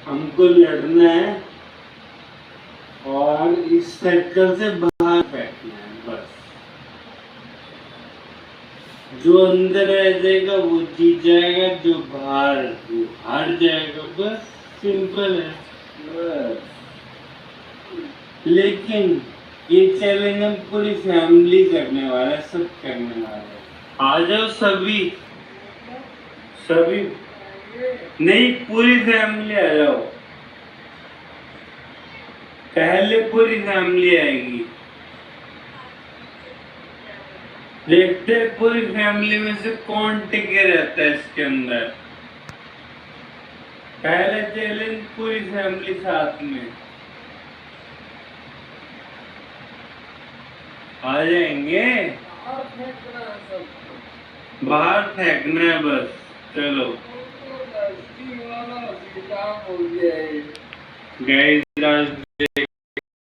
हमको लड़ना है और इस सर्कल से बाहर फेंकना है बस। जो अंदर रह जाएगा वो जीत जाएगा, जो बाहर वो हार जाएगा। बस सिंपल है बस। लेकिन ये चैलेंज हम पूरी फैमिली करने वाला है, सब करने वाले हैं। आ जाओ सभी सभी, नहीं पूरी फैमिली आ जाओ। पहले पूरी फैमिली आएगी, देखते हैं पूरी फैमिली में से कौन टिके रहता है इसके अंदर। पहले चैलेंज पूरी फैमिली साथ में आ जाएंगे। बाहर फेंकना है बस, चलो गाइस।